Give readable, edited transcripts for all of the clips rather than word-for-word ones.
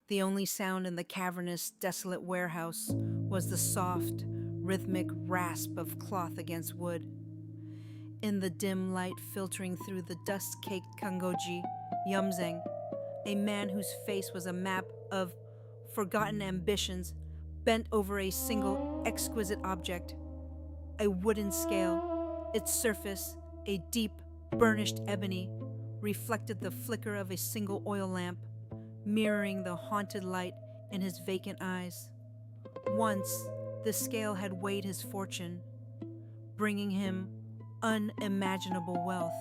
The only sound in the cavernous, desolate warehouse was the soft, rhythmic rasp of cloth against wood. In the dim light filtering through the dust-caked kangoji, Yumzeng, a man whose face was a map of forgotten ambitions, bent over a single exquisite object, a wooden scale. Its surface, a deep, burnished ebony, reflected the flicker of a single oil lamp, mirroring the haunted light in his vacant eyes. Once, the scale had weighed his fortune, bringing him unimaginable wealth.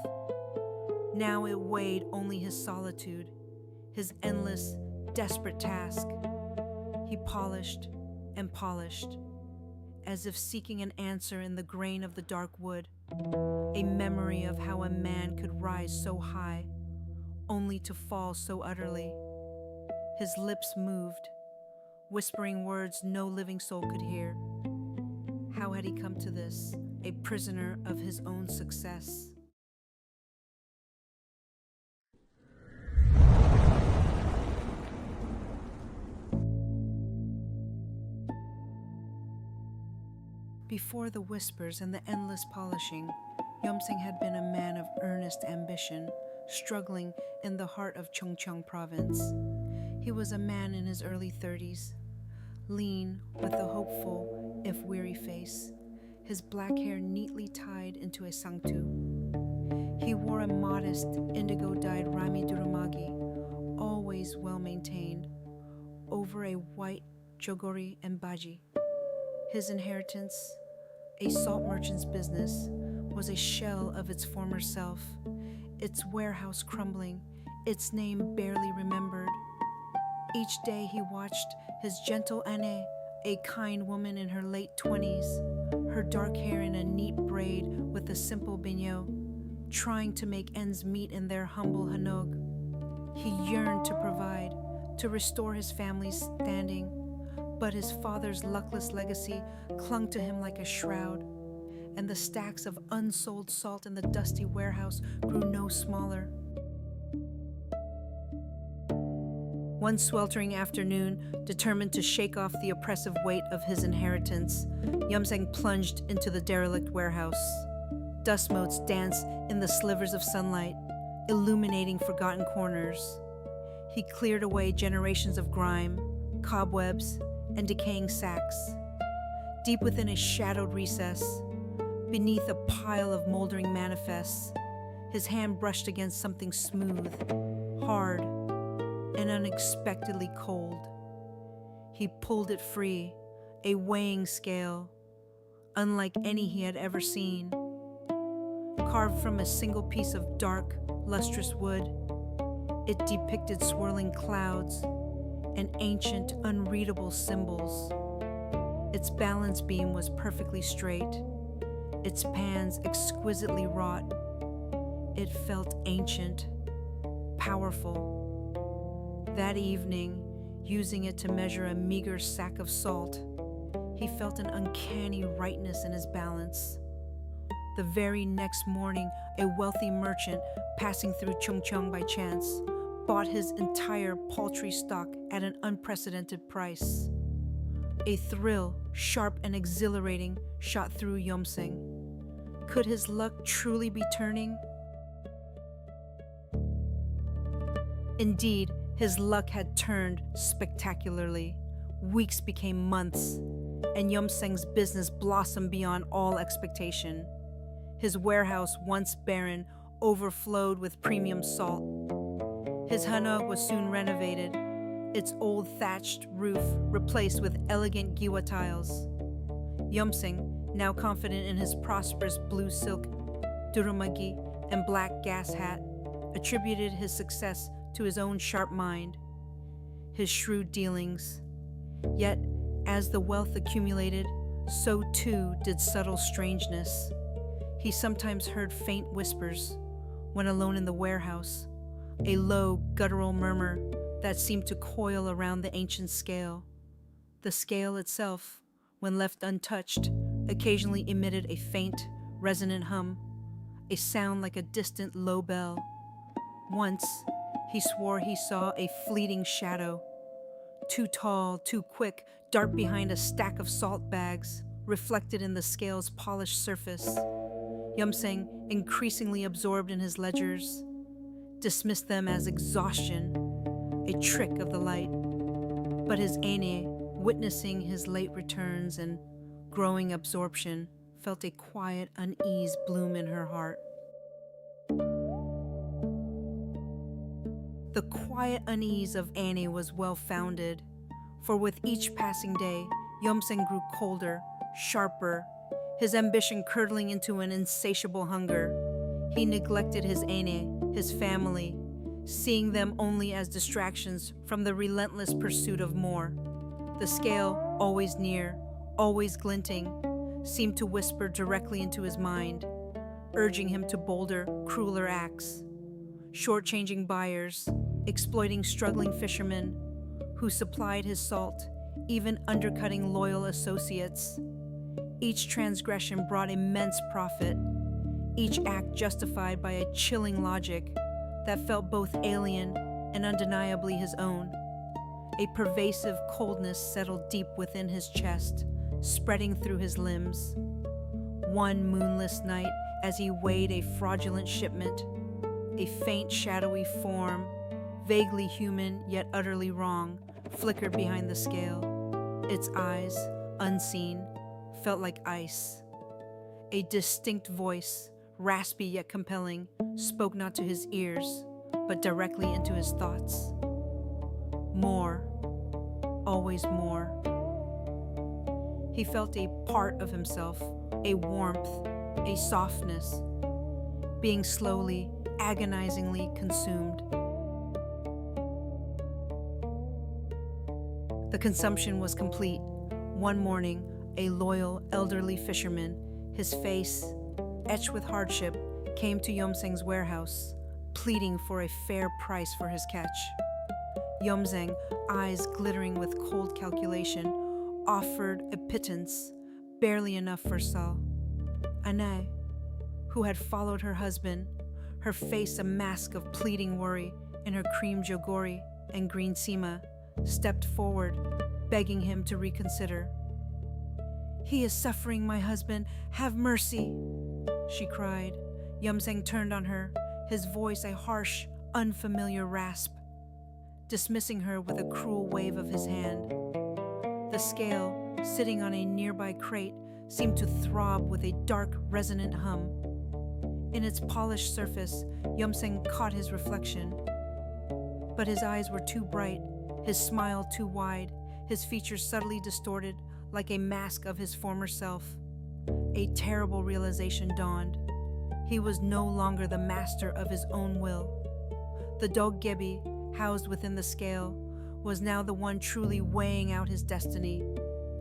Now it weighed only his solitude, his endless, desperate task. He polished and polished, as if seeking an answer in the grain of the dark wood, a memory of how a man could rise so high, only to fall so utterly. His lips moved, whispering words no living soul could hear. How had he come to this, a prisoner of his own success? Before the whispers and the endless polishing, Yumseng had been a man of earnest ambition, struggling in the heart of Chungcheong province. He was a man in his early 30s, lean with a hopeful, if weary face, his black hair neatly tied into a sangtu. He wore a modest, indigo-dyed rami durumagi, always well-maintained, over a white jogori and baji. His inheritance, a salt merchant's business, was a shell of its former self, its warehouse crumbling, its name barely remembered. Each day he watched his gentle Anne, a kind woman in her late 20s, her dark hair in a neat braid with a simple bignot, trying to make ends meet in their humble hanog. He yearned to provide, to restore his family's standing, but his father's luckless legacy clung to him like a shroud, and the stacks of unsold salt in the dusty warehouse grew no smaller. One sweltering afternoon, determined to shake off the oppressive weight of his inheritance, Yumseng plunged into the derelict warehouse. Dust motes danced in the slivers of sunlight, illuminating forgotten corners. He cleared away generations of grime, cobwebs, and decaying sacks. Deep within a shadowed recess, beneath a pile of moldering manifests, his hand brushed against something smooth, hard, and unexpectedly cold. He pulled it free, a weighing scale, unlike any he had ever seen. Carved from a single piece of dark, lustrous wood, it depicted swirling clouds and ancient, unreadable symbols. Its balance beam was perfectly straight, its pans exquisitely wrought. It felt ancient, powerful. That evening, using it to measure a meager sack of salt, he felt an uncanny rightness in his balance. The very next morning, a wealthy merchant passing through Chungcheong by chance bought his entire paltry stock at an unprecedented price. A thrill, sharp and exhilarating, shot through Yumseng. Could his luck truly be turning? Indeed, his luck had turned spectacularly. Weeks became months, and Yumseng's business blossomed beyond all expectation. His warehouse, once barren, overflowed with premium salt. His hanog was soon renovated, its old thatched roof replaced with elegant giwa tiles. Yumseng, now confident in his prosperous blue silk durumagi and black gas hat, attributed his success to his own sharp mind, his shrewd dealings. Yet, as the wealth accumulated, so too did subtle strangeness. He sometimes heard faint whispers when alone in the warehouse, a low, guttural murmur that seemed to coil around the ancient scale. The scale itself, when left untouched, occasionally emitted a faint, resonant hum, a sound like a distant low bell. Once, he swore he saw a fleeting shadow, too tall, too quick, dart behind a stack of salt bags, reflected in the scale's polished surface. Yumseng, increasingly absorbed in his ledgers, dismissed them as exhaustion, a trick of the light. But his Aine, witnessing his late returns and growing absorption, felt a quiet unease bloom in her heart. The quiet unease of Annie was well-founded, for with each passing day, Yumseng grew colder, sharper, his ambition curdling into an insatiable hunger. He neglected his Aine, his family, seeing them only as distractions from the relentless pursuit of more. The scale, always near, always glinting, seemed to whisper directly into his mind, urging him to bolder, crueler acts, shortchanging buyers, exploiting struggling fishermen who supplied his salt, even undercutting loyal associates. Each transgression brought immense profit, each act justified by a chilling logic that felt both alien and undeniably his own. A pervasive coldness settled deep within his chest, spreading through his limbs. One moonless night, as he weighed a fraudulent shipment, a faint shadowy form, vaguely human yet utterly wrong, flickered behind the scale. Its eyes, unseen, felt like ice. A distinct voice, raspy yet compelling, spoke not to his ears, but directly into his thoughts. More, always more. He felt a part of himself, a warmth, a softness, being slowly, agonizingly consumed. The consumption was complete. One morning, a loyal, elderly fisherman, his face etched with hardship, came to Yumseng's warehouse, pleading for a fair price for his catch. Yumseng, eyes glittering with cold calculation, offered a pittance, barely enough for Saul. Anai, who had followed her husband, her face a mask of pleading worry in her cream jogori and green sima, stepped forward, begging him to reconsider. "He is suffering, my husband. Have mercy," she cried. Yumseng turned on her, his voice a harsh, unfamiliar rasp, dismissing her with a cruel wave of his hand. The scale, sitting on a nearby crate, seemed to throb with a dark, resonant hum. In its polished surface, Yumseng caught his reflection. But his eyes were too bright, his smile too wide, his features subtly distorted like a mask of his former self. A terrible realization dawned. He was no longer the master of his own will. The Dokkaebi, housed within the scale, was now the one truly weighing out his destiny,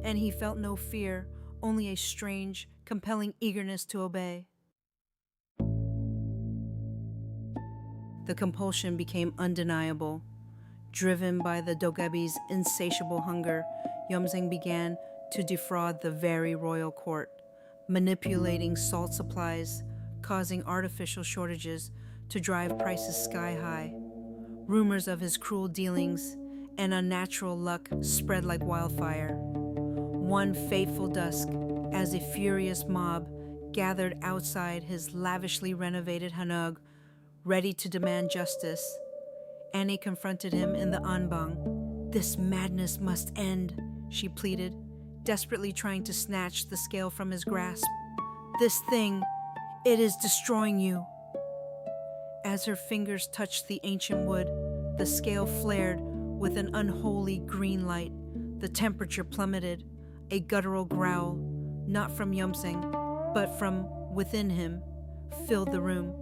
and he felt no fear, only a strange, compelling eagerness to obey. The compulsion became undeniable. Driven by the Dokkaebi's insatiable hunger, Yumseng began to defraud the very royal court, manipulating salt supplies, causing artificial shortages to drive prices sky high. Rumors of his cruel dealings and unnatural luck spread like wildfire. One fateful dusk, as a furious mob gathered outside his lavishly renovated hanok, ready to demand justice, Annie confronted him in the anbang. "This madness must end," she pleaded, desperately trying to snatch the scale from his grasp. "This thing, it is destroying you." As her fingers touched the ancient wood, the scale flared with an unholy green light. The temperature plummeted. A guttural growl, not from Yumseng, but from within him, filled the room.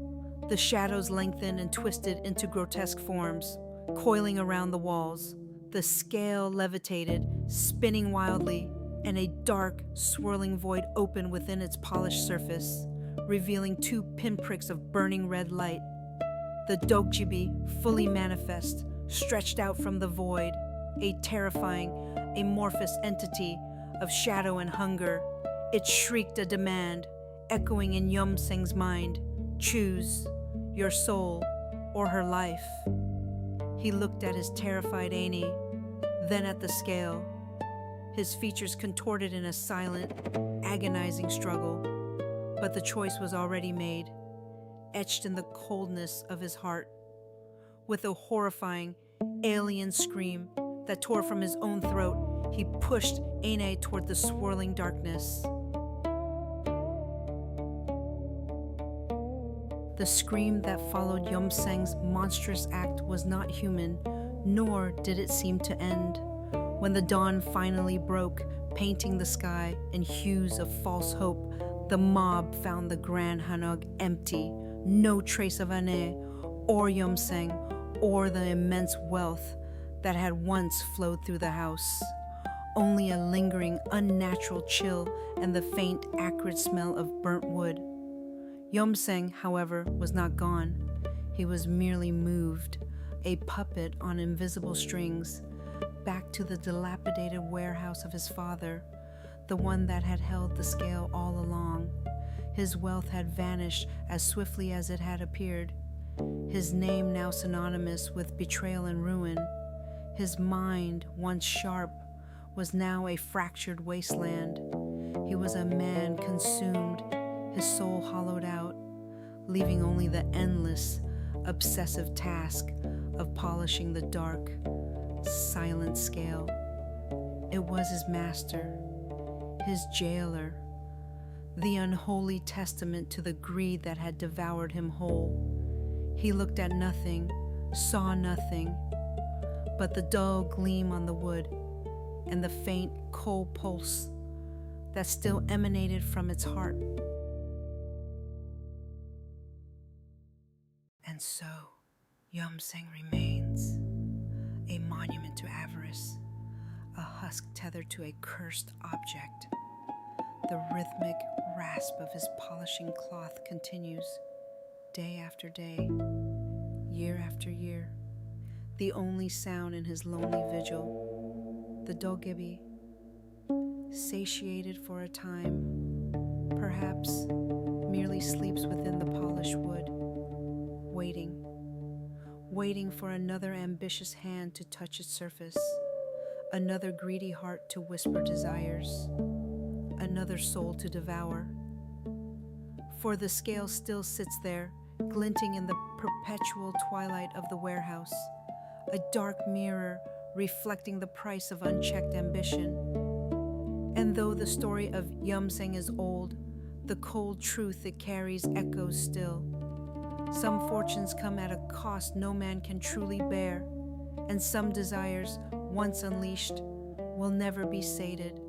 The shadows lengthened and twisted into grotesque forms, coiling around the walls. The scale levitated, spinning wildly, and a dark, swirling void opened within its polished surface, revealing two pinpricks of burning red light. The Dokkaebi, fully manifest, stretched out from the void, a terrifying, amorphous entity of shadow and hunger. It shrieked a demand, echoing in Yumseng's mind, "Choose your soul or her life." He looked at his terrified Annie, then at the scale, his features contorted in a silent, agonizing struggle. But the choice was already made, etched in the coldness of his heart. With a horrifying, alien scream that tore from his own throat, he pushed Ine toward the swirling darkness. The scream that followed Yomseng's monstrous act was not human, nor did it seem to end. When the dawn finally broke, painting the sky in hues of false hope, the mob found the Grand Hanog empty, no trace of Ane or Yomseng or the immense wealth that had once flowed through the house. Only a lingering, unnatural chill and the faint, acrid smell of burnt wood. Yomseng, however, was not gone. He was merely moved, a puppet on invisible strings, back to the dilapidated warehouse of his father, the one that had held the scale all along. His wealth had vanished as swiftly as it had appeared, his name now synonymous with betrayal and ruin. His mind, once sharp, was now a fractured wasteland. He was a man consumed, his soul hollowed out, leaving only the endless, obsessive task of polishing the dark, silent scale. It was his master, his jailer, the unholy testament to the greed that had devoured him whole. He looked at nothing, saw nothing, but the dull gleam on the wood and the faint cold pulse that still emanated from its heart. And so, Yomseng remains, a monument to avarice, a husk tethered to a cursed object. The rhythmic rasp of his polishing cloth continues, day after day, year after year, the only sound in his lonely vigil. The Dokkaebi, satiated for a time, perhaps merely sleeps within the polished wood, waiting for another ambitious hand to touch its surface, another greedy heart to whisper desires, another soul to devour. For the scale still sits there, glinting in the perpetual twilight of the warehouse, a dark mirror reflecting the price of unchecked ambition. And though the story of Yomseng is old, the cold truth it carries echoes still. Some fortunes come at a cost no man can truly bear, and some desires, once unleashed, will never be sated.